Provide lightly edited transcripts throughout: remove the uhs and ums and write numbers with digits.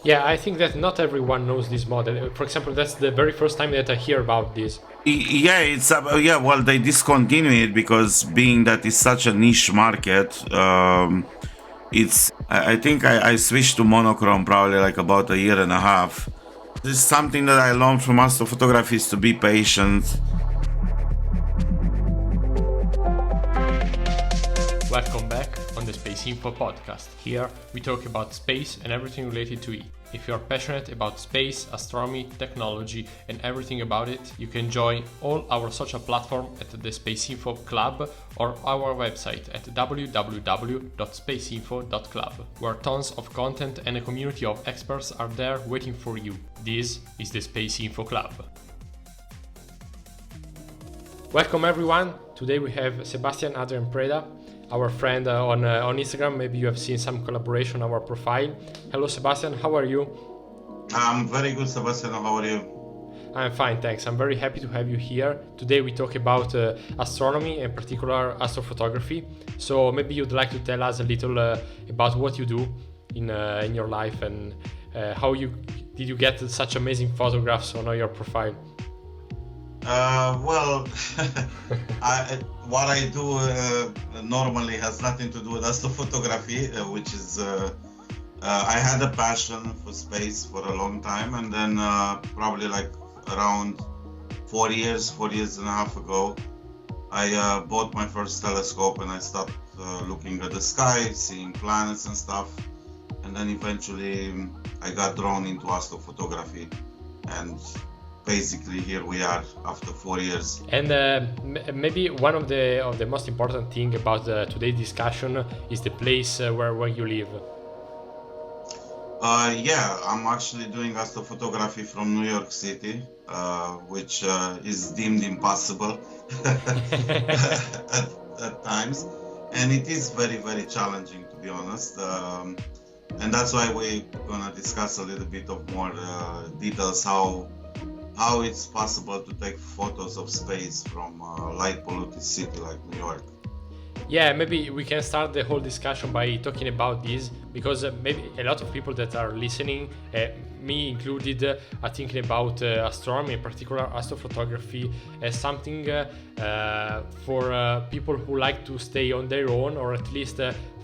Yeah, I think that not everyone knows this model. For example, that's the very first time that I hear about this. Yeah, it's yeah. Well, they discontinue it because being that it's such a niche market, it's. I think I switched to monochrome probably like about a year and a half. This is something that I learned from astrophotography is to be patient. Welcome back on the SpaceInfo podcast. Here we talk about space and everything related to it. If you are passionate about space, astronomy, technology, and everything about it, you can join all our social platforms at the SpaceInfo Club or our website at www.spaceinfo.club, where tons of content and a community of experts are there waiting for you. This is the SpaceInfo Club. Welcome everyone. Today we have Sebastian, Adrian Preda, our friend on Instagram. Maybe you have seen some collaboration on our profile. Hello Sebastian, how are you? I'm very good, Sebastian. How are you? I'm fine, thanks. I'm very happy to have you here. Today we talk about astronomy, in particular astrophotography. So maybe you'd like to tell us a little about what you do in your life and how did you get such amazing photographs on your profile? Well, what I do normally has nothing to do with astrophotography, which is I had a passion for space for a long time, and then probably like around 4 years and a half ago, I bought my first telescope and I started looking at the sky, seeing planets and stuff, and then eventually I got drawn into astrophotography, and basically here we are after 4 years. And maybe one of the most important thing about today's discussion is the place where you live. Yeah, I'm actually doing astrophotography from New York City, which is deemed impossible at times, and it is very, very challenging, to be honest. And that's why we're gonna discuss a little bit of more details how it's possible to take photos of space from a light polluted city like New York. Yeah, maybe we can start the whole discussion by talking about this because maybe a lot of people that are listening, me included, are thinking about astronomy, in particular astrophotography, as something for people who like to stay on their own or at least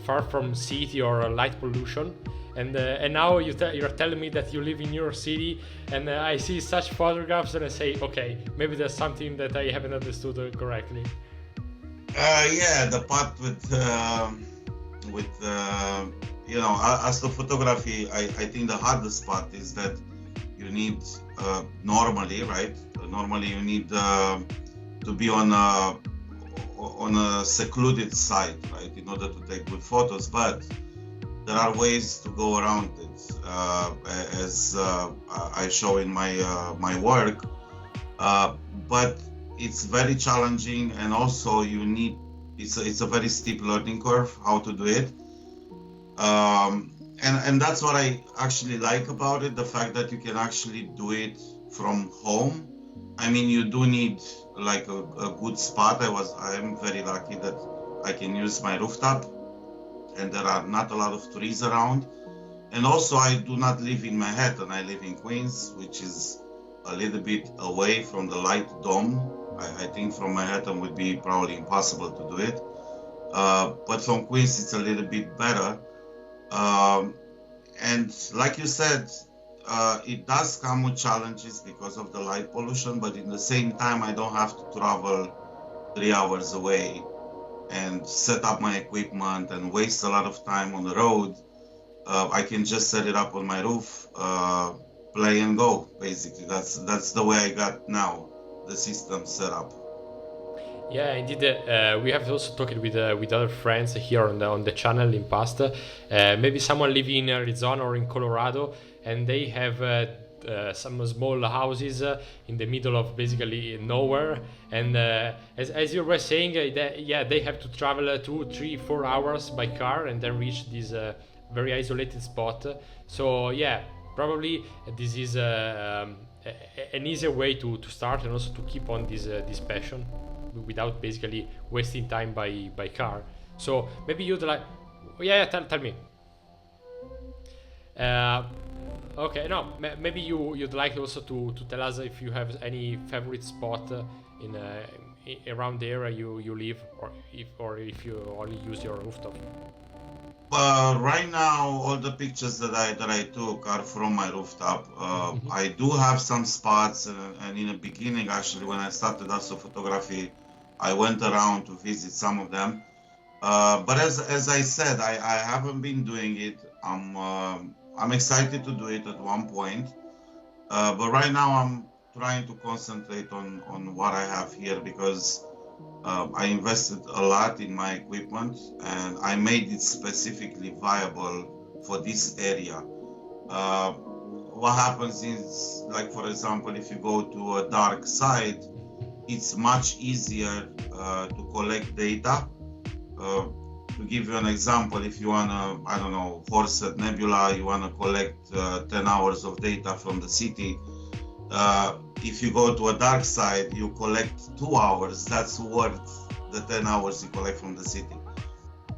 far from city or light pollution. And now you're telling me that you live in New York City, and I see such photographs, and I say, okay, maybe there's something that I haven't understood correctly. Yeah, the part with astrophotography, I think the hardest part is that you need normally, right? Normally you need to be on a secluded site, right, in order to take good photos, but there are ways to go around it, as I show in my work, but it's very challenging, and also it's a very steep learning curve how to do it, and that's what I actually like about it, the fact that you can actually do it from home. I mean, you do need like a good spot. I am very lucky that I can use my rooftop, and there are not a lot of trees around. And also I do not live in Manhattan, I live in Queens, which is a little bit away from the light dome. I think from Manhattan would be probably impossible to do it. But from Queens it's a little bit better. And like you said, it does come with challenges because of the light pollution, but in the same time I don't have to travel 3 hours away and set up my equipment and waste a lot of time on the road. I can just set it up on my roof, play and go. Basically, that's the way I got now the system set up. Yeah, indeed. We have also talked with other friends here on the channel in past. Maybe someone living in Arizona or in Colorado, and they have some small houses in the middle of basically nowhere. And as you were saying, they have to travel 2, 3, 4 hours by car and then reach this very isolated spot. So yeah, probably this is an easier way to start and also to keep on this passion without basically wasting time by car. So maybe you'd like, tell me. Okay, no, maybe you'd like also to tell us if you have any favorite spot in around the area you live, or if you only use your rooftop. Right now, all the pictures that I took are from my rooftop. I do have some spots, and in the beginning, actually, when I started astrophotography, I went around to visit some of them. But as I said, I haven't been doing it. I'm excited to do it at one point, but right now I'm trying to concentrate on what I have here because I invested a lot in my equipment and I made it specifically viable for this area. What happens is, like for example, if you go to a dark site, it's much easier to collect data. To give you an example, if you wanna, I don't know, Horset Nebula, you wanna collect 10 hours of data from the city. If you go to a dark side, you collect 2 hours. That's worth the 10 hours you collect from the city.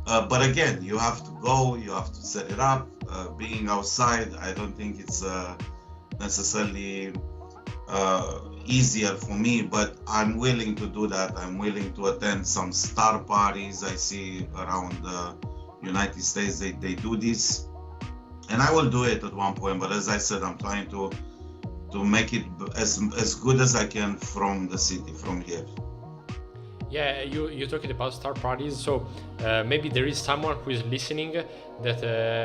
But again, you have to go, you have to set it up. Being outside, I don't think it's necessarily easier for me, but I'm willing to do that. I'm willing to attend some star parties I see around the United States. They do this, and I will do it at one point. But as I said, I'm trying to make it as good as I can from the city, from here. Yeah, you're talking about star parties, so maybe there is someone who is listening that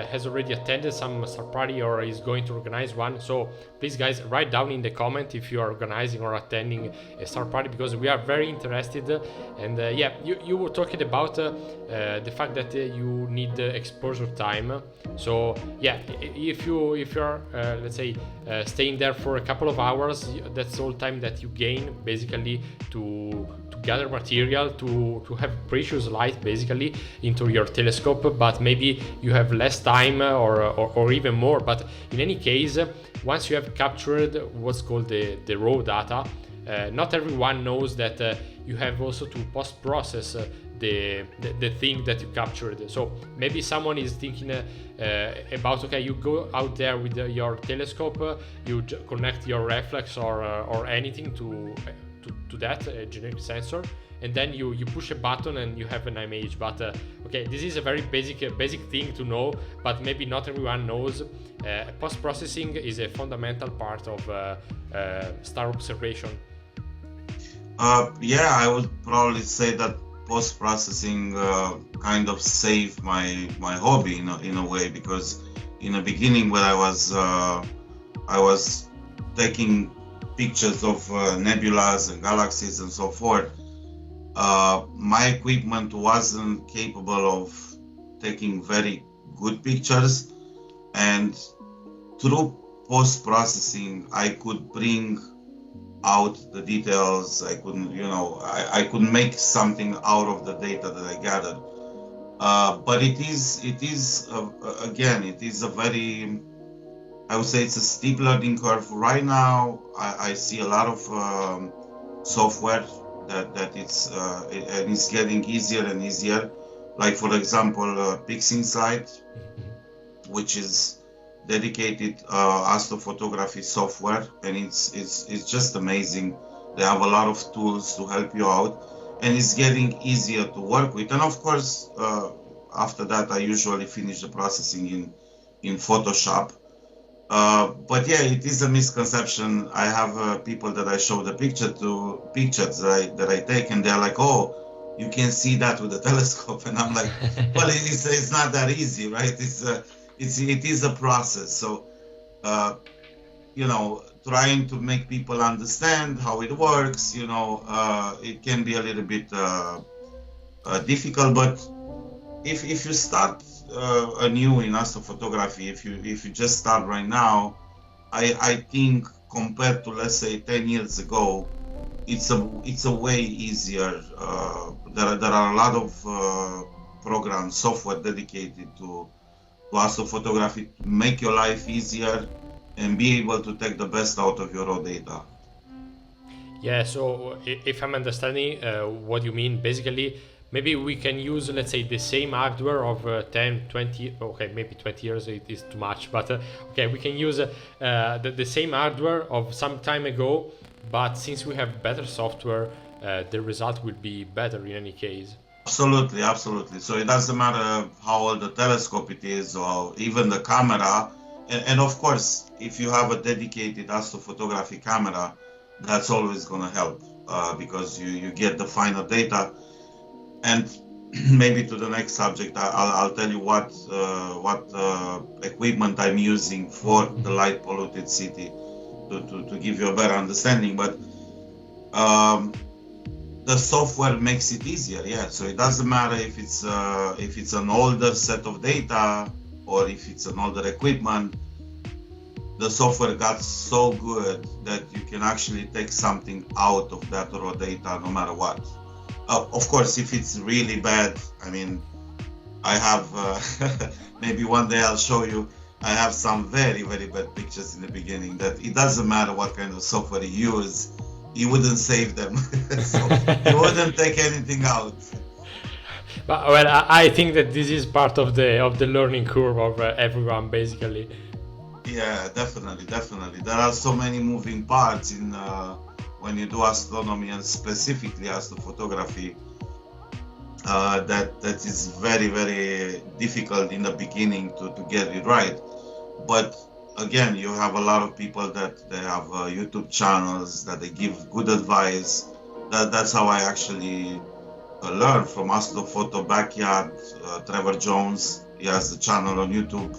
has already attended some star party or is going to organize one. So please, guys, write down in the comment if you are organizing or attending a star party, because we are very interested. And yeah, you were talking about the fact that you need exposure time. So yeah, if you're let's say staying there for a couple of hours, that's all time that you gain basically to gather material, to have precious light basically into your telescope. But maybe you have less time or even more. But in any case, once you have captured what's called the raw data, not everyone knows that you have also to post-process the thing that you captured. So maybe someone is thinking about, okay, you go out there with your telescope, you connect your reflex or anything to that generic sensor, and then you push a button and you have an image. But okay, this is a very basic thing to know, but maybe not everyone knows. Post-processing is a fundamental part of star observation. Yeah, I would probably say that post-processing kind of saved my hobby in a way, because in the beginning when I was taking pictures of nebulas and galaxies and so forth, my equipment wasn't capable of taking very good pictures, and through post-processing I could bring out the details. I could make something out of the data that I gathered. But it is again, it is a very, I would say it's a steep learning curve. Right now, I see a lot of software that it's getting easier and easier. Like for example, PixInsight, which is dedicated astrophotography software, and it's just amazing. They have a lot of tools to help you out, and it's getting easier to work with. And of course, after that, I usually finish the processing in Photoshop. But yeah, it is a misconception. I have people that I show the pictures that I take, and they're like, "Oh, you can see that with the telescope," and I'm like, "Well, it's not that easy, right? It is a process." So, trying to make people understand how it works, it can be a little bit difficult. But if you start anew in astrophotography, if you just start right now, I think compared to, let's say, 10 years ago, it's a way easier. There are a lot of programs, software dedicated to astrophotography to make your life easier and be able to take the best out of your raw data. Yeah, so if I'm understanding what you mean, basically maybe we can use, let's say, the same hardware of 10, 20, okay, maybe 20 years it is too much, but okay, we can use the same hardware of some time ago, but since we have better software, the result will be better in any case. Absolutely, absolutely. So it doesn't matter how old the telescope it is or even the camera. And of course, if you have a dedicated astrophotography camera, that's always going to help because you get the final data. And maybe to the next subject, I'll tell you what equipment I'm using for the light polluted city to give you a better understanding. But the software makes it easier, yeah. So it doesn't matter if it's an older set of data or if it's an older equipment. The software got so good that you can actually take something out of that raw data no matter what. Of course, if it's really bad, I mean, I have maybe one day I'll show you. I have some very, very bad pictures in the beginning that it doesn't matter what kind of software you use, you wouldn't save them. So you wouldn't take anything out. But well, I think that this is part of the learning curve of everyone, basically. Yeah, definitely. There are so many moving parts in when you do astronomy and specifically astrophotography that is very, very difficult in the beginning to get it right. But again, you have a lot of people that they have YouTube channels that they give good advice. That's how I actually learned from Astrophoto Backyard. Trevor Jones, he has the channel on YouTube.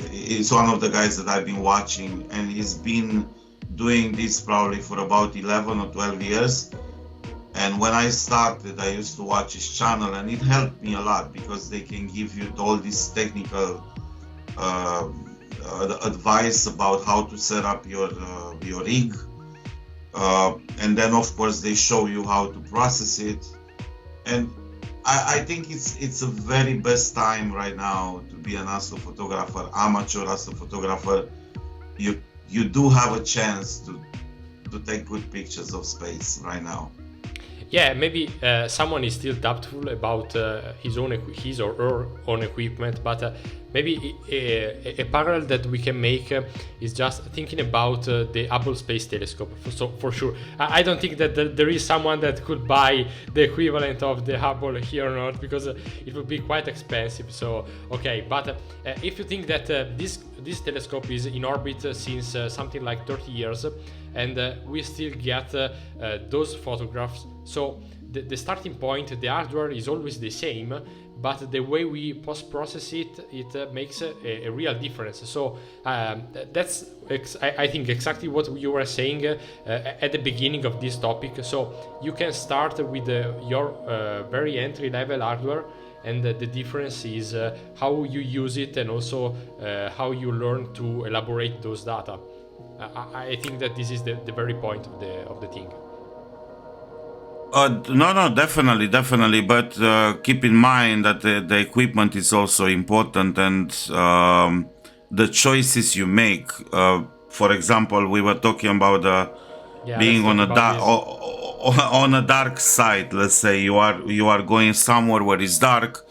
He's one of the guys that I've been watching, and he's been doing this probably for about 11 or 12 years. And when I started, I used to watch his channel, and it helped me a lot because they can give you all this technical advice about how to set up your rig, and then of course they show you how to process it. And I think it's a very best time right now to be an astrophotographer, amateur astrophotographer. You do have a chance to take good pictures of space right now. Yeah, maybe someone is still doubtful about his or her own equipment, but maybe a parallel that we can make is just thinking about the Abble Space Telescope. So for sure, I don't think that there is someone that could buy the equivalent of the Hubble here on Earth because it would be quite expensive. So okay, but if you think that this telescope is in orbit since something like 30 years, and we still get those photographs. So the starting point, the hardware is always the same, but the way we post-process it makes a real difference. So that's I think exactly what you were saying at the beginning of this topic. So you can start with your very entry-level hardware, and the difference is how you use it and also how you learn to elaborate those data. I think that this is the very point of the thing. No, definitely. But keep in mind that the equipment is also important, and the choices you make. For example, we were talking about being on a dark side. Let's say you are going somewhere where it's dark,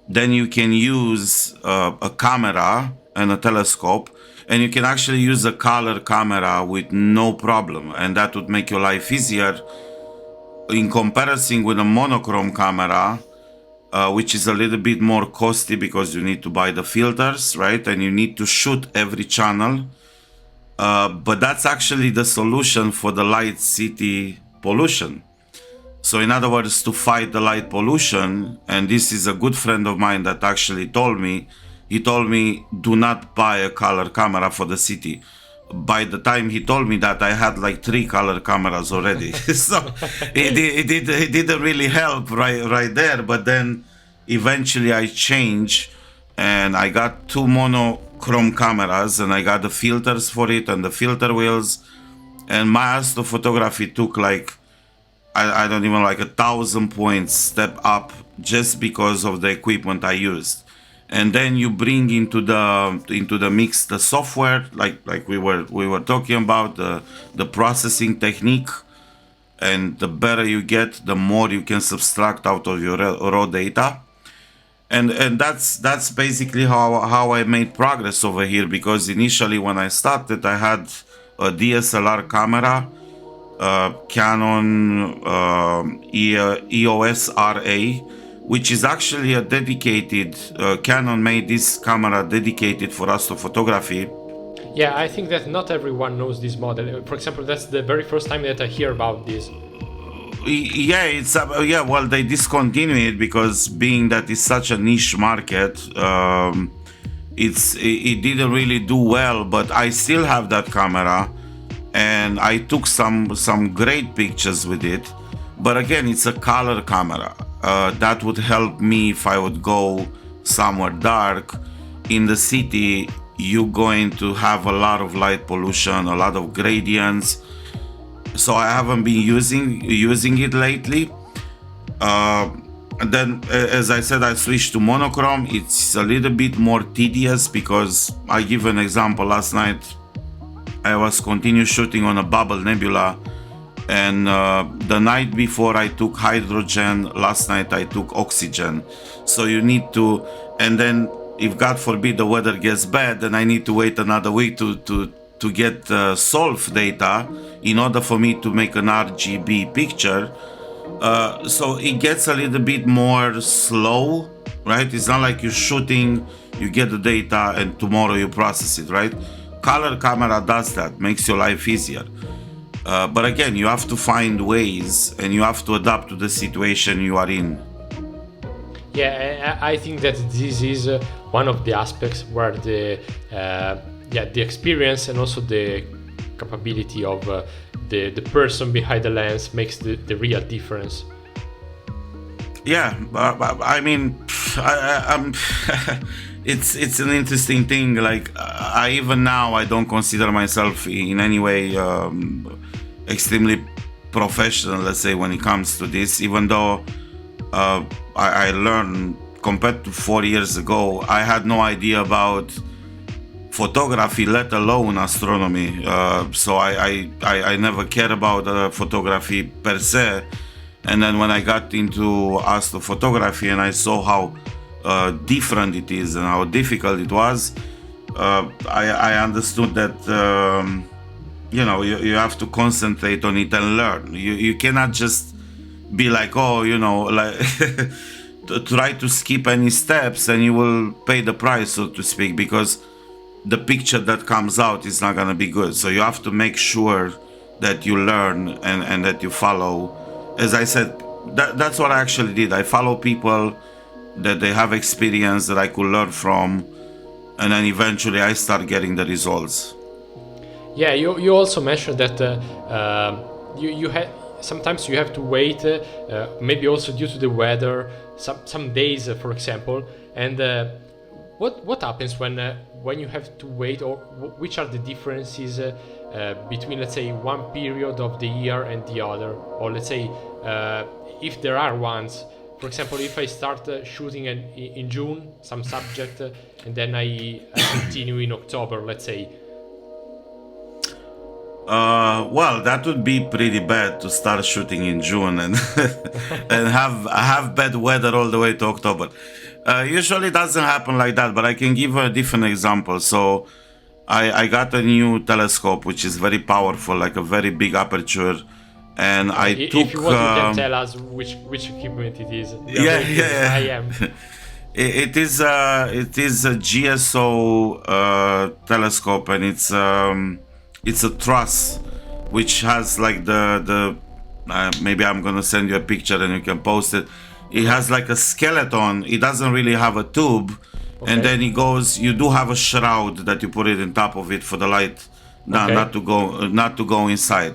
then you can use a camera and a telescope. And you can actually use a color camera with no problem, and that would make your life easier in comparison with a monochrome camera, which is a little bit more costly because you need to buy the filters, right? And you need to shoot every channel. But that's actually the solution for the light city pollution. So in other words, to fight the light pollution, and this is a good friend of mine that actually told me, he told me, do not buy a color camera for the city. By the time he told me that, I had like 3 color cameras already. So it didn't really help right there. But then eventually I changed and I got 2 monochrome cameras, and I got the filters for it and the filter wheels. And my astrophotography took like, I don't even like 1,000 points step up just because of the equipment I used. And then you bring into the mix the software, like we were talking about, the processing technique, and the better you get, the more you can subtract out of your raw data. And that's basically how I made progress over here, because initially when I started, I had a DSLR camera, Canon EOS RA, which is actually a dedicated Canon made this camera dedicated for astrophotography. Yeah, I think that not everyone knows this model. For example, that's the very first time that I hear about this. Yeah, it's well, they discontinued it because being that it's such a niche market, it didn't really do well. But I still have that camera, and I took some great pictures with it. But again, it's a color camera. That would help me if I would go somewhere dark. In the city, you're going to have a lot of light pollution, a lot of gradients. So I haven't been using it lately. And then, as I said, I switched to monochrome. It's a little bit more tedious because I give an example. Last night, I was continue shooting on a bubble nebula, and the night before I took hydrogen. Last night I took oxygen. So you need to, and then if God forbid the weather gets bad, then I need to wait another week to get solve data in order for me to make an RGB picture. So it gets a little bit more slow, right? It's not like you're shooting, you get the data, and tomorrow you process it, right? Color camera does that, makes your life easier. But again, you have to find ways, and you have to adapt to the situation you are in. Yeah, I think that this is one of the aspects where the experience and also the capability of the person behind the lens makes the real difference. Yeah, I mean, I'm it's an interesting thing. Like, I even now I don't consider myself in any way extremely professional, let's say, when it comes to this. Even though I learned, compared to 4 years ago, I had no idea about photography, let alone astronomy. So I never cared about photography per se. And then when I got into astrophotography and I saw how different it is and how difficult it was, I understood that you have to concentrate on it and learn. You cannot just be like, like try to skip any steps and you will pay the price, so to speak, because the picture that comes out is not going to be good. So you have to make sure that you learn and that you follow. As I said, that's what I actually did. I follow people that they have experience that I could learn from, and then eventually I start getting the results. Yeah, you also mentioned that you had sometimes you have to wait, maybe also due to the weather, some days, for example, and what happens when you have to wait, or which are the differences between, let's say, one period of the year and the other, or let's say if there are ones. For example, if I start shooting in June some subject and then I continue in October, let's say. Well, that would be pretty bad to start shooting in June and and have bad weather all the way to October. Usually it doesn't happen like that, but I can give a different example. So I got a new telescope which is very powerful, like a very big aperture, and I took. If you want, you can tell us which equipment it is. Yeah. I am. It is a GSO telescope, and it's a truss which has like the maybe I'm gonna send you a picture and you can post it. It has like a skeleton. It doesn't really have a tube. Okay. And then it goes, you do have a shroud that you put it on top of it for the light not to go inside.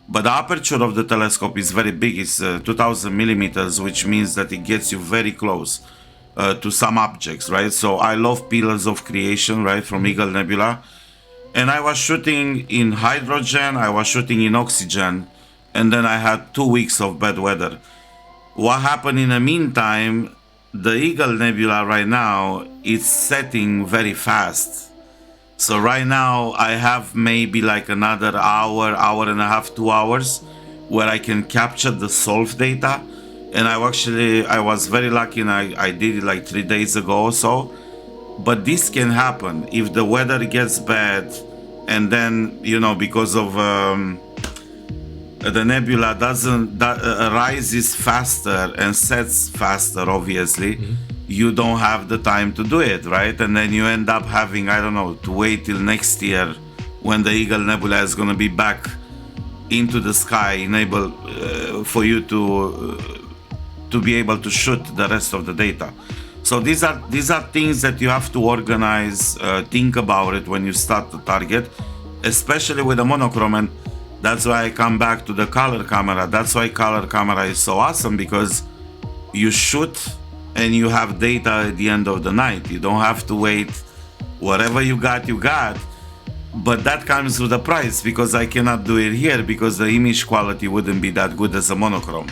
But the aperture of the telescope is very big. It's 2000 millimeters, which means that it gets you very close to some objects, right? So I love Pillars of Creation, right, from Eagle Nebula. And I was shooting in hydrogen, I was shooting in oxygen, and then I had 2 weeks of bad weather. What happened in the meantime, the Eagle Nebula right now is setting very fast. So right now I have maybe like another hour and a half, 2 hours where I can capture the solved data. And I was very lucky, and I did it like 3 days ago or so. But this can happen if the weather gets bad, and then, you know, because of the nebula rises faster and sets faster, obviously, you don't have the time to do it, right? And then you end up having, I don't know, to wait till next year when the Eagle Nebula is going to be back into the sky, enable for you to be able to shoot the rest of the data. So these are things that you have to organize, think about it when you start the target, especially with a monochrome. And that's why I come back to the color camera. That's why color camera is so awesome, because you shoot and you have data at the end of the night. You don't have to wait. Whatever you got, you got. But that comes with a price, because I cannot do it here because the image quality wouldn't be that good as a monochrome.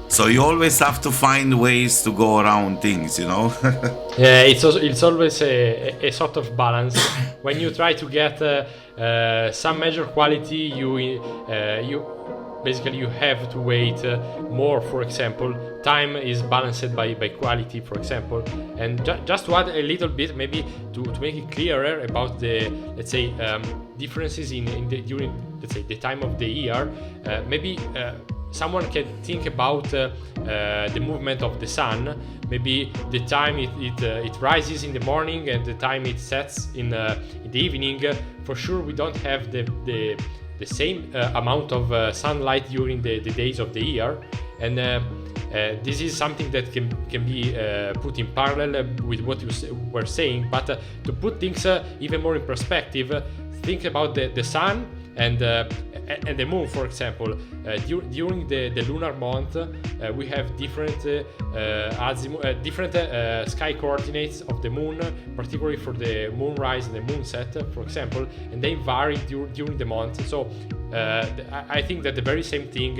So you always have to find ways to go around things, you know. Yeah, it's always a sort of balance. When you try to get some measure quality, you basically you have to wait more. For example, time is balanced by quality, for example. And just to add a little bit, maybe to make it clearer about the, let's say, differences during, let's say, the time of the year. Maybe someone can think about the movement of the sun. Maybe the time it rises in the morning and the time it sets in the evening. For sure, we don't have the same amount of sunlight during the days of the year, and this is something that can be put in parallel with what you were saying. But to put things even more in perspective, think about the sun and the moon, for example. During the lunar month, we have different sky coordinates of the moon, particularly for the moonrise and the moonset, for example, and they vary during the month. So I think that the very same thing,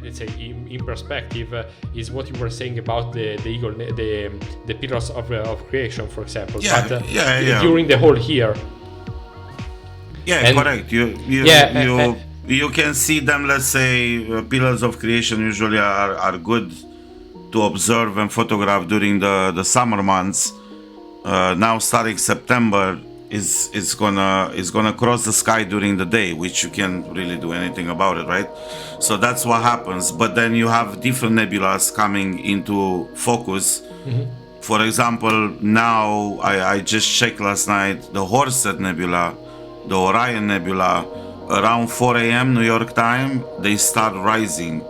let's say in perspective, is what you were saying about the eagle, the pillars of creation, for example. Yeah, but yeah. During the whole year. Yeah, and correct. You can see them. Let's say pillars of creation usually are good to observe and photograph during the summer months. Now starting September is gonna cross the sky during the day, which you can't really do anything about it, right? So that's what happens. But then you have different nebulas coming into focus. Mm-hmm. For example, now I just checked last night the Horsehead Nebula, the Orion Nebula, around 4 a.m. New York time, they start rising.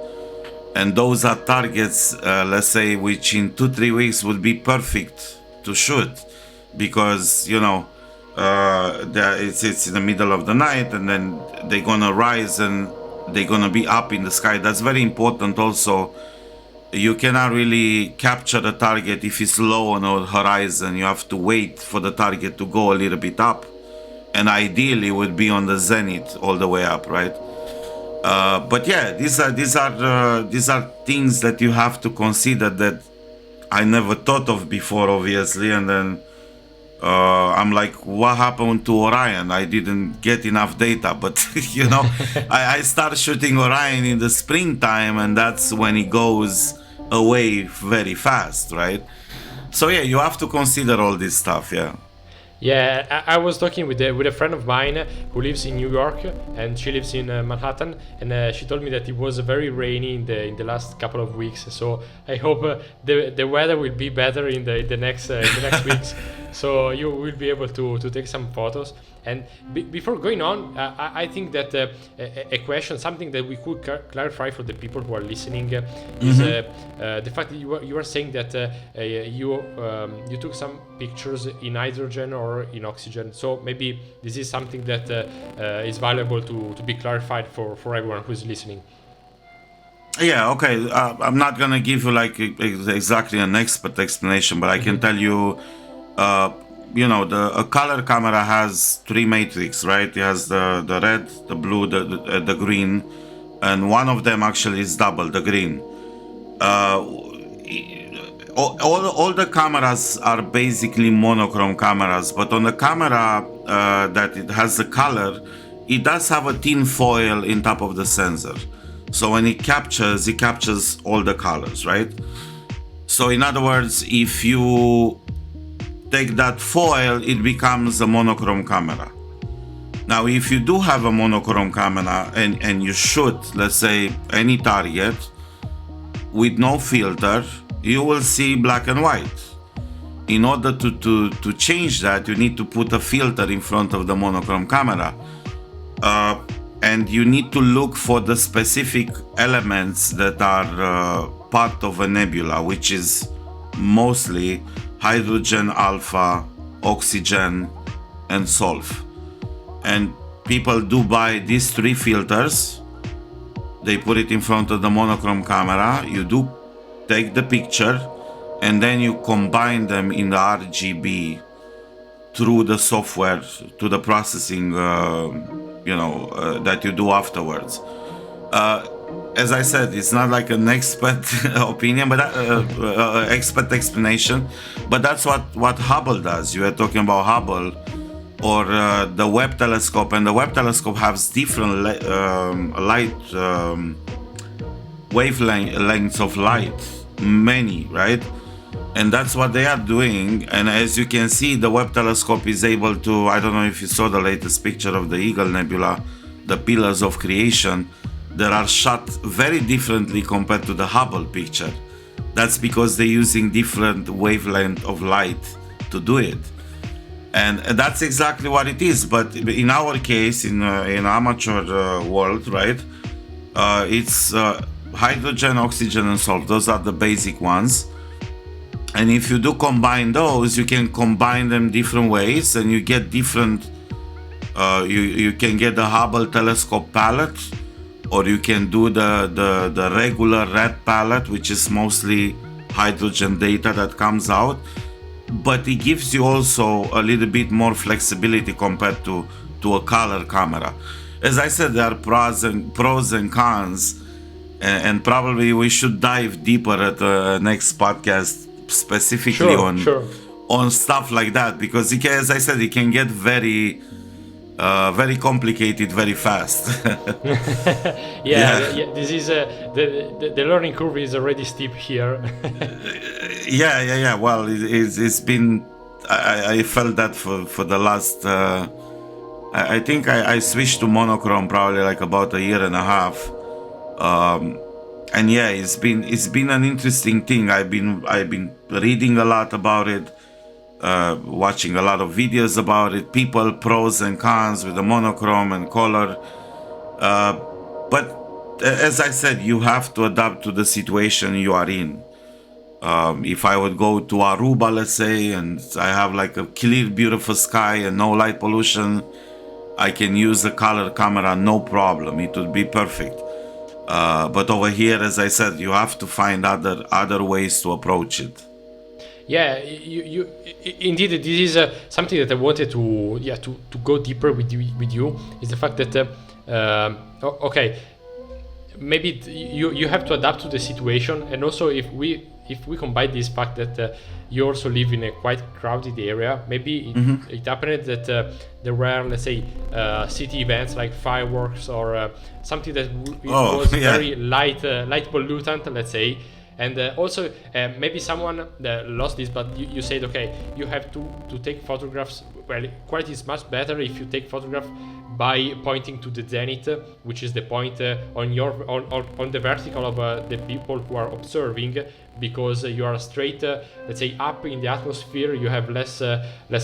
And those are targets, let's say, which in 2-3 weeks would be perfect to shoot. Because, you know, it's in the middle of the night, and then they're gonna rise and they're gonna be up in the sky. That's very important also. You cannot really capture the target if it's low on the horizon. You have to wait for the target to go a little bit up. And ideally would be on the zenith all the way up, right? But yeah, these are things that you have to consider that I never thought of before, obviously. And then I'm like, what happened to Orion? I didn't get enough data, but you know, I start shooting Orion in the springtime, and that's when it goes away very fast, right? So yeah, you have to consider all this stuff, yeah. Yeah, I was talking with a friend of mine who lives in New York, and she lives in Manhattan, and she told me that it was very rainy in the last couple of weeks. So I hope the weather will be better in the next weeks, so you will be able to take some photos. And before going on, I think that a question, something that we could clarify for the people who are listening, is the fact that you were saying that you took some pictures in hydrogen or in oxygen. So maybe this is something that is valuable to be clarified for everyone who is listening. Yeah, okay. I'm not gonna give you like exactly an expert explanation, but I can tell you. You know, a color camera has 3 matrix, right? It has the red, the blue, the green, and one of them actually is double, the green. All the cameras are basically monochrome cameras, but on the camera that it has the color, it does have a thin foil in top of the sensor. So when it captures all the colors, right? So in other words, if you take that foil, it becomes a monochrome camera. Now, if you do have a monochrome camera and you shoot, let's say, any target with no filter, you will see black and white. In order to change that, you need to put a filter in front of the monochrome camera. And you need to look for the specific elements that are part of a nebula, which is mostly hydrogen, alpha, oxygen, and sulfur. And people do buy these 3 filters. They put it in front of the monochrome camera. You do take the picture, and then you combine them in the RGB through the software to the processing that you do afterwards. As I said, it's not like an expert opinion, but expert explanation. But that's what Hubble does. You were talking about Hubble or the Webb telescope, and the Webb telescope has different light wavelengths of light, many, right? And that's what they are doing. And as you can see, the Webb telescope is able to, I don't know if you saw the latest picture of the Eagle Nebula, the pillars of creation, that are shot very differently compared to the Hubble picture. That's because they're using different wavelength of light to do it. And that's exactly what it is. But in our case, in amateur world, right, it's hydrogen, oxygen, and sulfur. Those are the basic ones. And if you do combine those, you can combine them different ways, and you get different. You can get the Hubble telescope palette, or you can do the regular red palette, which is mostly hydrogen data that comes out. But it gives you also a little bit more flexibility compared to a color camera. As I said, there are pros and cons, and probably we should dive deeper at the next podcast specifically on stuff like that, because it can, as I said, it can get very complicated very fast. yeah. This is the learning curve is already steep here. yeah. Well, it's been. I felt that for the last. I think I switched to monochrome probably like about a year and a half. And yeah, it's been an interesting thing. I've been reading a lot about it, watching a lot of videos about it, people pros and cons with the monochrome and color. But as I said, you have to adapt to the situation you are in. If I would go to Aruba, let's say, and I have like a clear, beautiful sky and no light pollution, I can use a color camera, no problem. It would be perfect. But over here, as I said, you have to find other ways to approach it. Yeah, you indeed, this is something that I wanted to go deeper with you is the fact that okay, maybe you have to adapt to the situation, and also if we combine this fact that you also live in a quite crowded area, maybe it happened that there were, let's say, city events like fireworks or something that was very light pollutant, let's say. And also maybe someone lost this, but you said, okay, you have to take photographs. Well, quality is much better if you take photograph by pointing to the zenith, which is the point on the vertical of the people who are observing, because you are straight, let's say, up in the atmosphere. You have less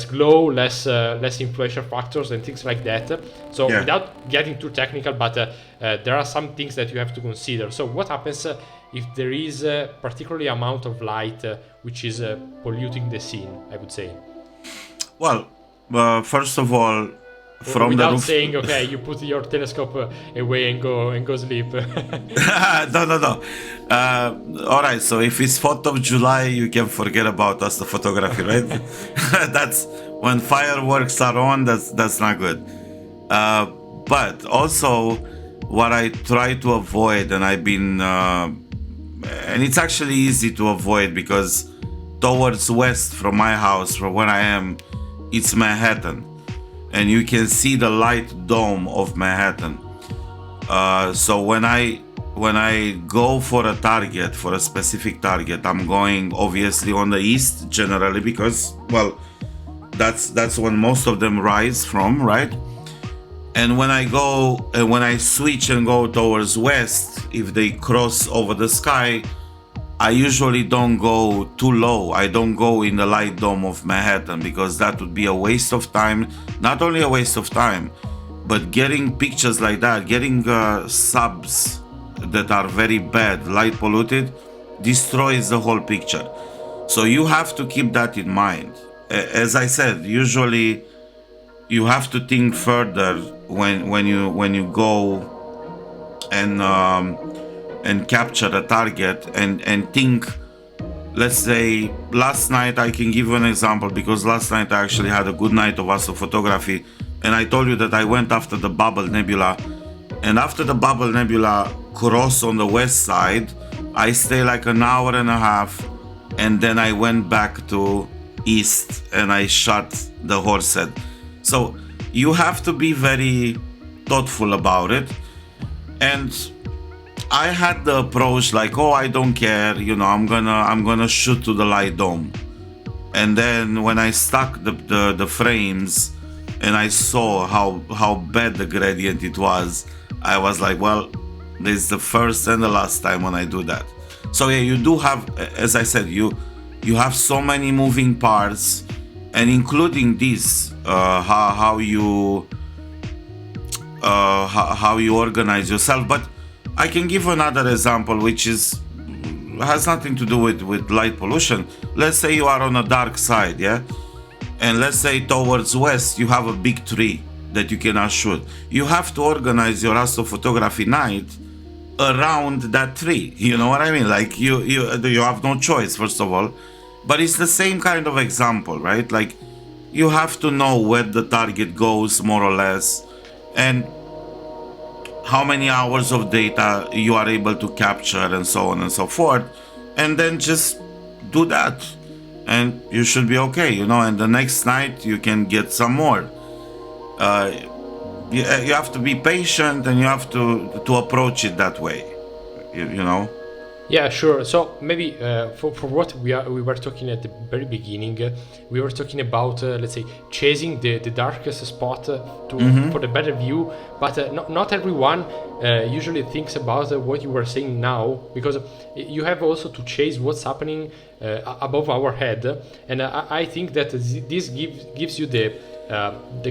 glow, less influential factors and things like that. So without getting too technical, but there are some things that you have to consider. So what happens if there is a particular amount of light which is polluting the scene, I would say? Well, first of all, from without the roof... saying, okay, you put your telescope away and go sleep. No. All right, so if it's 4th of July, you can forget about astrophotography, right? That's when fireworks are on. That's not good. But also, what I try to avoid, and I've been, and it's actually easy to avoid because towards west from my house, from where I am, it's Manhattan. and you can see the light dome of Manhattan. So when I go for a target, for a specific target, I'm going obviously on the east generally, because, well, that's when most of them rise from, right? And when I switch and go towards west, if they cross over the sky, I usually don't go too low. I don't go in the light dome of Manhattan, because that would be a waste of time. Not only a waste of time, but getting pictures like that, getting subs that are very bad, light polluted, destroys the whole picture. So you have to keep that in mind. As I said, usually you have to think further when you go and capture a target, and think. Let's say last night, I can give you an example, because last night I actually had a good night of astrophotography, and I told you that I went after the Abble Nebula, and after the Abble Nebula cross on the west side, I stay like an hour and a half, and then I went back to east and I shot the horse head. So you have to be very thoughtful about it. And I had the approach like, oh, I don't care, I'm gonna shoot to the light dome. And then when I stuck the frames and I saw how bad the gradient it was, I was like, well, this is the first and the last time when I do that. So yeah, you do have, as I said, you have so many moving parts, and including this, how you organize yourself. But I can give another example, which has nothing to do with light pollution. Let's say you are on a dark side, yeah, and let's say towards west you have a big tree that you cannot shoot. You have to organize your astrophotography night around that tree. You know what I mean? Like you have no choice, first of all. But it's the same kind of example, right? Like you have to know where the target goes, more or less, and how many hours of data you are able to capture, and so on and so forth, and then just do that, and you should be okay, and the next night you can get some more. You have to be patient, and you have to approach it that way, Yeah, sure. So maybe for what we were talking at the very beginning, we were talking about let's say chasing the darkest spot for the better view, but not everyone usually thinks about what you were saying now, because you have also to chase what's happening above our head, and I think that this gives you the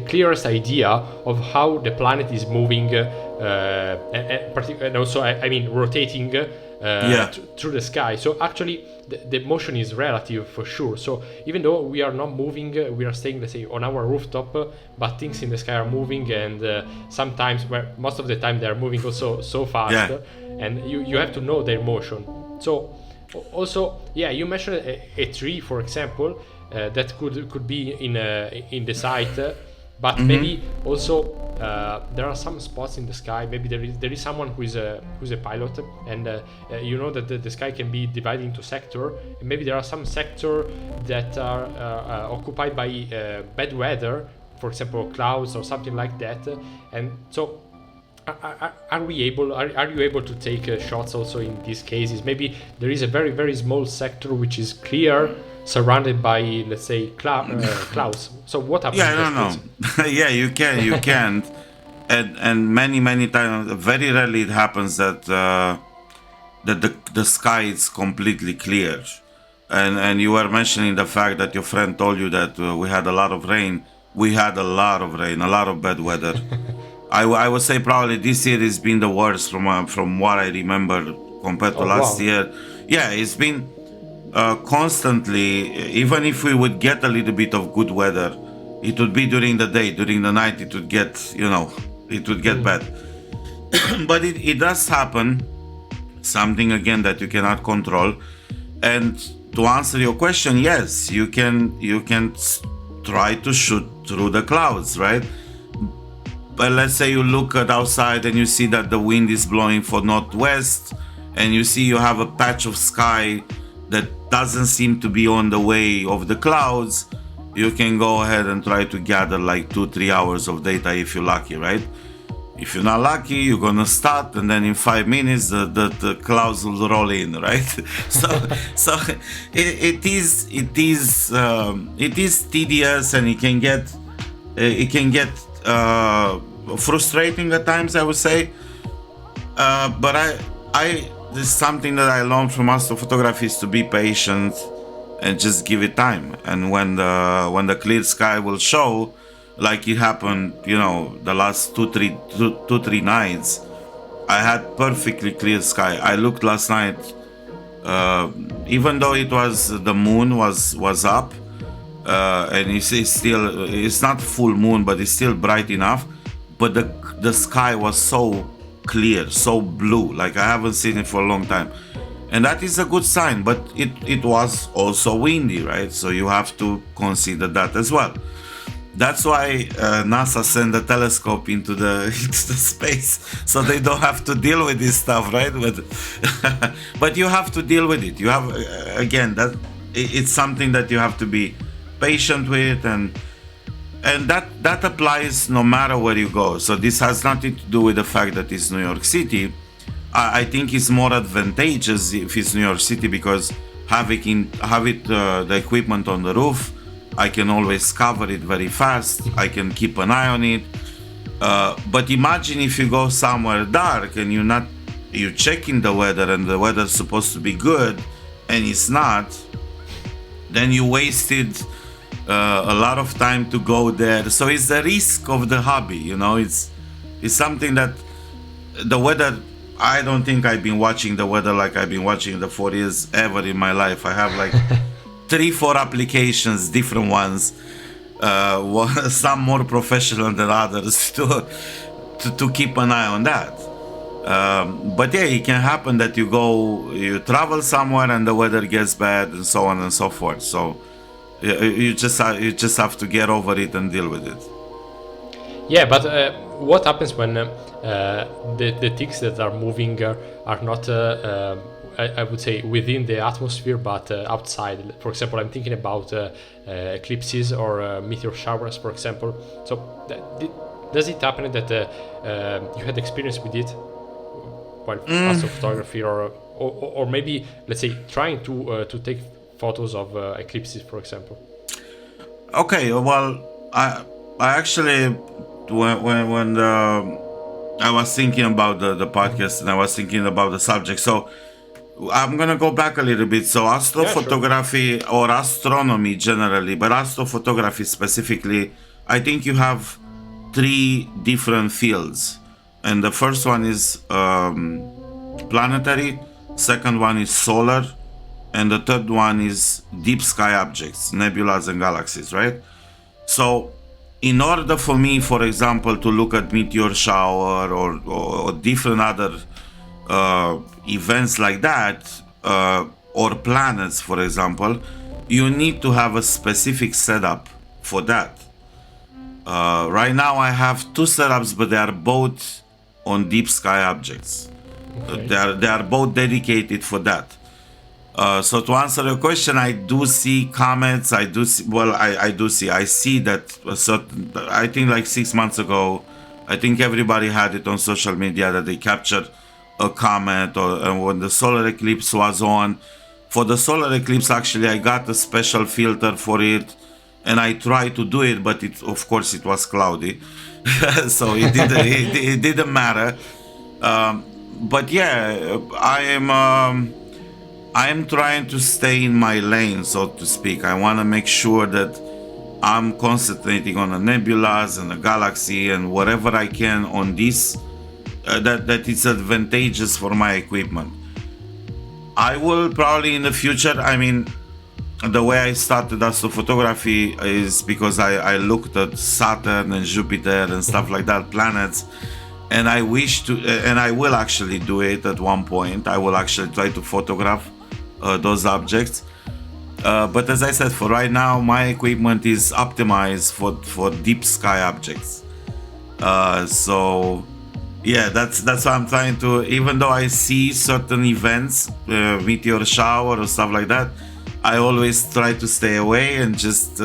clearest idea of how the planet is moving, and also I mean rotating. Through the sky. So actually the motion is relative for sure. So even though we are not moving, we are staying, let's say, on our rooftop, but things in the sky are moving, and sometimes, most of the time, they are moving also so fast, and you have to know their motion. So also, you mentioned a tree, for example, that could be in the site, but maybe also there are some spots in the sky. Maybe there is someone who's a pilot, and that the sky can be divided into sector. And maybe there are some sector that are occupied by bad weather, for example, clouds or something like that. And so, are you able to take shots also in these cases? Maybe there is a very, very small sector which is clear, surrounded by, let's say, clouds. So what happens? No. Yeah, you can't. And many times, very rarely it happens that the sky is completely clear. And you were mentioning the fact that your friend told you that we had a lot of rain. We had a lot of rain, a lot of bad weather. I would say probably this year has been the worst from what I remember compared to last year. Yeah, it's been constantly. Even if we would get a little bit of good weather, it would be during the day. During the night, it would get bad. But it does happen. Something again that you cannot control. And to answer your question, yes, you can try to shoot through the clouds, right? But let's say you look at outside and you see that the wind is blowing for northwest, and you see you have a patch of sky that doesn't seem to be on the way of the clouds, you can go ahead and try to gather like 2-3 hours of data if you're lucky, right? If you're not lucky, you're gonna start, and then in 5 minutes the clouds will roll in, right? so it is tedious, and it can get frustrating at times, I would say. But this is something that I learned from astrophotography, is to be patient and just give it time. And when the clear sky will show, like it happened, the last two, three nights, I had perfectly clear sky. I looked last night, even though the moon was up, and it's not full moon, but it's still bright enough. But the sky was so clear, so blue, like I haven't seen it for a long time. And that is a good sign, but it was also windy, right? So you have to consider that as well. That's why NASA sent a telescope into the space, so they don't have to deal with this stuff, right? But you have to deal with it. You have, again, it's something that you have to be patient with, and that applies no matter where you go. So this has nothing to do with the fact that it's New York City. I think it's more advantageous if it's New York City, because the equipment on the roof, I can always cover it very fast. I can keep an eye on it. But imagine if you go somewhere dark and you're checking the weather, and the weather's supposed to be good and it's not, then you wasted a lot of time to go there. So it's the risk of the hobby, it's something that the weather, I don't think I've been watching the weather like I've been watching the 4 years ever in my life. I have like 3-4 applications, different ones, some more professional than others, to keep an eye on that. But yeah, it can happen that you travel somewhere and the weather gets bad, and so on and so forth. So you just have to get over it and deal with it. Yeah, but what happens when the ticks that are moving are not, I would say, within the atmosphere, but outside? For example, I'm thinking about eclipses or meteor showers, for example. So does it happen that you had experience with it while astrophotography, or maybe, let's say, trying to take photos of eclipses, for example? Okay, well, I actually, when I was thinking about the podcast, and I was thinking about the subject, so I'm gonna go back a little bit. So astrophotography, yeah, sure, or astronomy generally, but astrophotography specifically, I think you have 3 different fields. And the first one is planetary, second one is solar, and the third one is deep sky objects, nebulas and galaxies, right? So in order for me, for example, to look at meteor shower or different other events like that, or planets, for example, you need to have a specific setup for that. Right now I have 2 setups, but they are both on deep sky objects. Okay. They are both dedicated for that. So to answer your question, I do see comets. I see that I think like 6 months ago, I think everybody had it on social media that they captured a comet, or when the solar eclipse was on. For the solar eclipse, actually, I got a special filter for it, and I tried to do it, but of course it was cloudy, so it didn't matter. But yeah, I am trying to stay in my lane, so to speak. I want to make sure that I'm concentrating on the nebulas and the galaxy and whatever I can on this, that it's advantageous for my equipment. I will probably in the future, I mean, the way I started astrophotography is because I looked at Saturn and Jupiter and stuff like that, planets, and I wish to, and I will actually do it at one point. I will actually try to photograph those objects. But as I said, for right now, my equipment is optimized for deep sky objects. So yeah, that's what I'm trying to, even though I see certain events, meteor shower or stuff like that, I always try to stay away and just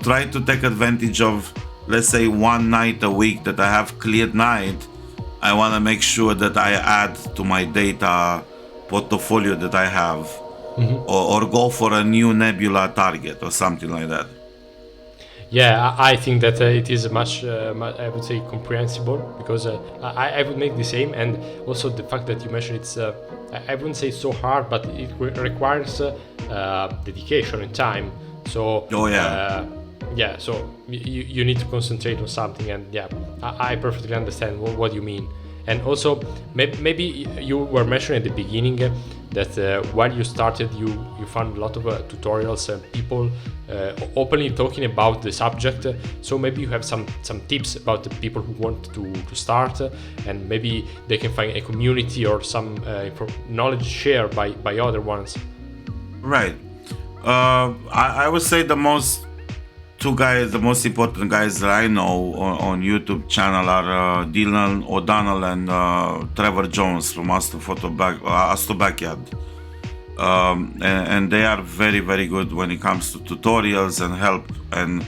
try to take advantage of, let's say, one night a week that I have clear night. I want to make sure that I add to my data portfolio that I have, or go for a new nebula target or something like that. Yeah, I think that it is much, I would say, comprehensible, because I would make the same. And also the fact that you mentioned it's, I wouldn't say so hard, but it requires dedication and time. So, yeah, so you need to concentrate on something. And yeah, I perfectly understand what you mean. And also, maybe you were mentioning at the beginning that while you started, you found a lot of tutorials and people openly talking about the subject. So maybe you have some tips about the people who want to start, and maybe they can find a community or some knowledge shared by other ones. Right. I would say the most important guys that I know on YouTube channel are Dylan O'Donnell and Trevor Jones from Astro Backyard. And they are very, very good when it comes to tutorials and help and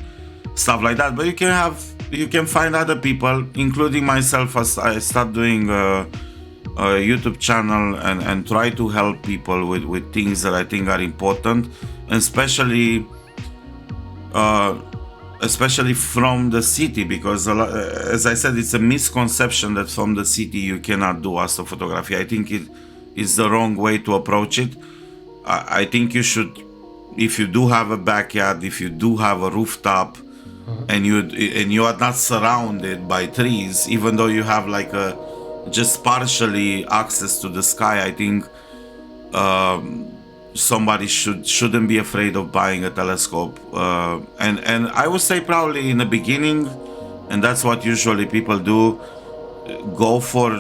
stuff like that. But you can find other people, including myself, as I start doing a YouTube channel and try to help people with things that I think are important, and especially from the city, because as I said, it's a misconception that from the city you cannot do astrophotography. I think it is the wrong way to approach it. I think you should, if you do have a backyard, if you do have a rooftop, and you are not surrounded by trees, even though you have like just partially access to the sky, I think somebody shouldn't be afraid of buying a telescope. And I would say probably in the beginning, and that's what usually people do, go for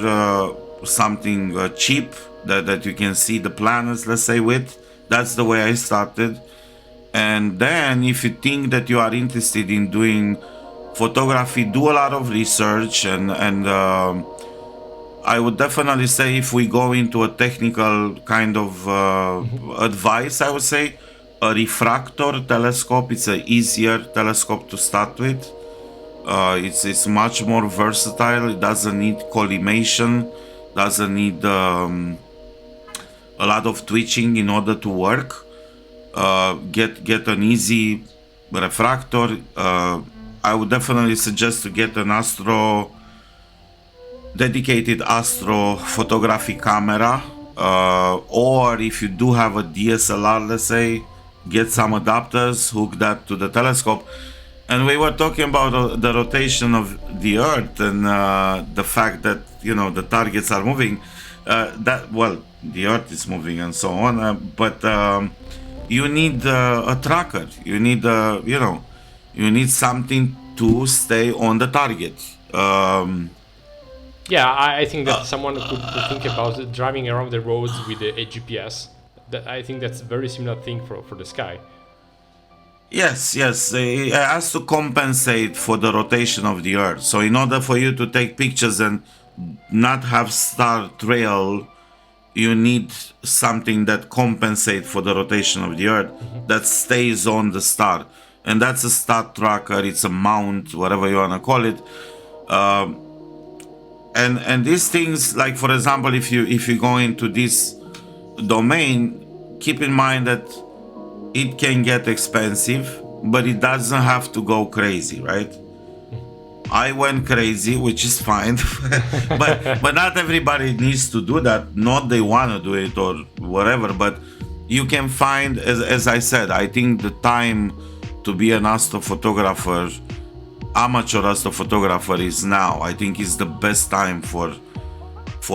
something cheap that you can see the planets, let's say, with. That's the way I started. And then if you think that you are interested in doing photography, do a lot of research, and I would definitely say, if we go into a technical kind of advice, I would say a refractor telescope. It's an easier telescope to start with. It's much more versatile. It doesn't need collimation, doesn't need a lot of twitching in order to work. Get an easy refractor. I would definitely suggest to get an dedicated astrophotography camera, or if you do have a DSLR, let's say, get some adapters, hook that to the telescope. And we were talking about the rotation of the Earth and the fact that the targets are moving. The Earth is moving and so on, but you need a tracker. You need you need something to stay on the target. Yeah, I think that someone could think about driving around the roads with a GPS. I think that's a very similar thing for the sky. Yes, it has to compensate for the rotation of the Earth. So in order for you to take pictures and not have star trail, you need something that compensates for the rotation of the Earth, that stays on the star. And that's a star tracker, it's a mount, whatever you want to call it. And these things, like for example, if you go into this domain, keep in mind that it can get expensive, but it doesn't have to go crazy, right? I went crazy, which is fine, but not everybody needs to do that. Not they want to do it or whatever, but you can find, as I said, I think the time to be an astrophotographer, amateur astrophotographer, is now. I think is the best time for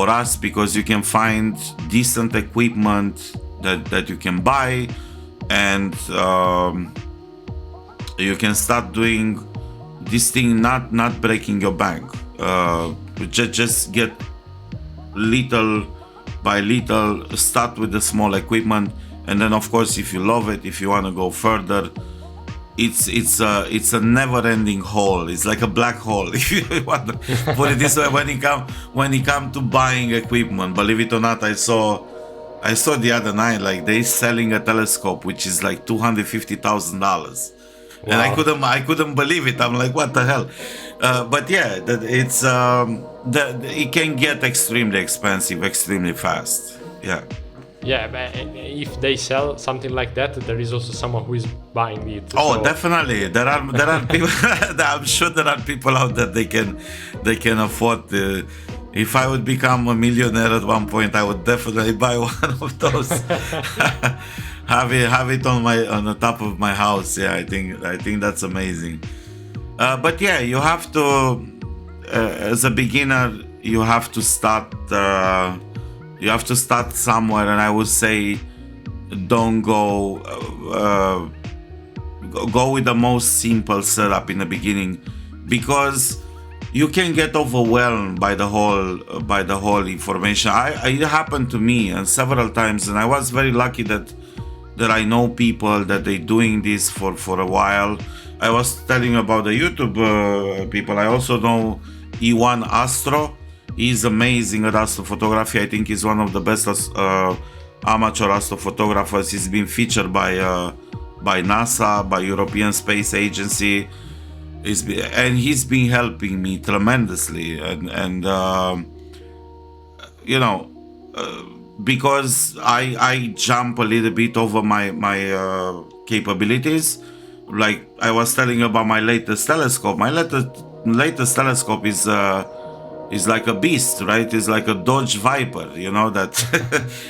us, because you can find decent equipment that you can buy, and you can start doing this thing, not breaking your bank. Just get little by little, start with the small equipment, and then of course, if you love it, if you want to go further, it's a never-ending hole. It's like a black hole, if you want to put it this way. When it come to buying equipment, believe it or not, I saw the other night, like, they selling a telescope which is like $250,000, And I couldn't believe it. I'm like, what the hell? But yeah, it can get extremely expensive, extremely fast. Yeah. Yeah, but if they sell something like that, there is also someone who is buying it. Oh, so. definitely. There are people. I'm sure there are people out there they can afford. If I would become a millionaire at one point, I would definitely buy one of those. have it on the top of my house. Yeah, I think that's amazing. But yeah, you have to, as a beginner, you have to start. You have to start somewhere, and I would say, don't go with the most simple setup in the beginning, because you can get overwhelmed by the whole information. It happened to me and several times, and I was very lucky that I know people that they doing this for a while. I was telling about the YouTube people. I also know E1 Astro. He's amazing at astrophotography. I think he's one of the best amateur astrophotographers. He's been featured by NASA, by European Space Agency. And he's been helping me tremendously. And because I jump a little bit over my capabilities. Like I was telling you about my latest telescope. My latest telescope is like a beast, right? It's like a Dodge Viper,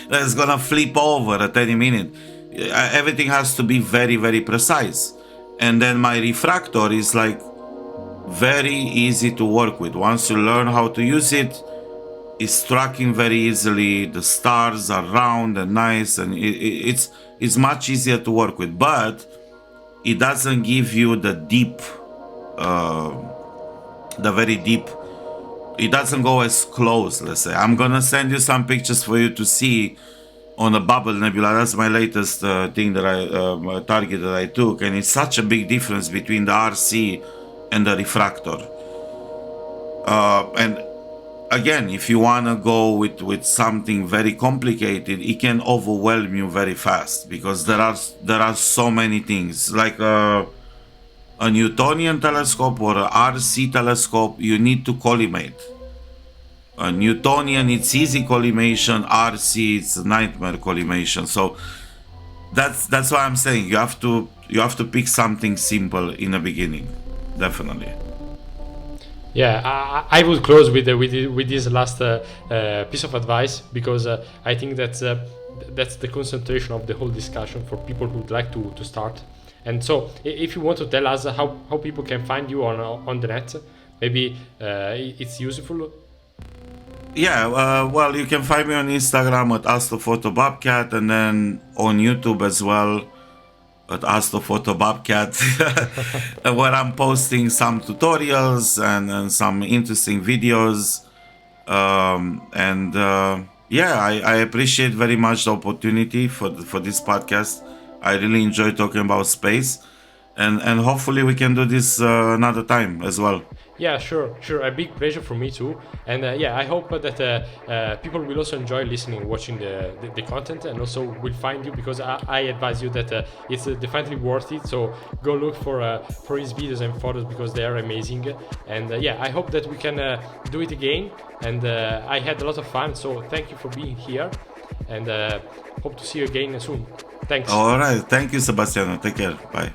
that's gonna flip over at any minute. Everything has to be very, very precise. And then my refractor is like very easy to work with. Once you learn how to use it, it's tracking very easily. The stars are round and nice, and it's much easier to work with. But it doesn't give you the very deep. It doesn't go as close, let's say. I'm gonna send you some pictures for you to see on the Abble Nebula. That's my latest thing that target that I took, and it's such a big difference between the RC and the refractor. And again, if you wanna go with something very complicated, it can overwhelm you very fast, because there are so many things. Like a Newtonian telescope or a RC telescope, you need to collimate. A Newtonian, it's easy collimation. RC, it's a nightmare collimation. So that's why I'm saying you have to pick something simple in the beginning, definitely. Yeah, I would close with this last piece of advice, because I think that's the concentration of the whole discussion for people who would like to start. And so, if you want to tell us how people can find you on the net, maybe it's useful. Yeah, well, you can find me on Instagram at AstroPhotoBobcat, and then on YouTube as well at AstroPhotoBobcat, where I'm posting some tutorials and some interesting videos. Yeah, I appreciate very much the opportunity for this podcast. I really enjoy talking about space, and hopefully we can do this another time as well. Yeah, sure. A big pleasure for me too. And yeah, I hope that people will also enjoy listening, watching the content, and also will find you, because I advise you that it's definitely worth it. So go look for his videos and photos, because they are amazing. And yeah, I hope that we can do it again. And I had a lot of fun. So thank you for being here, and hope to see you again soon. Thanks. All right. Thank you, Sebastian. Take care. Bye.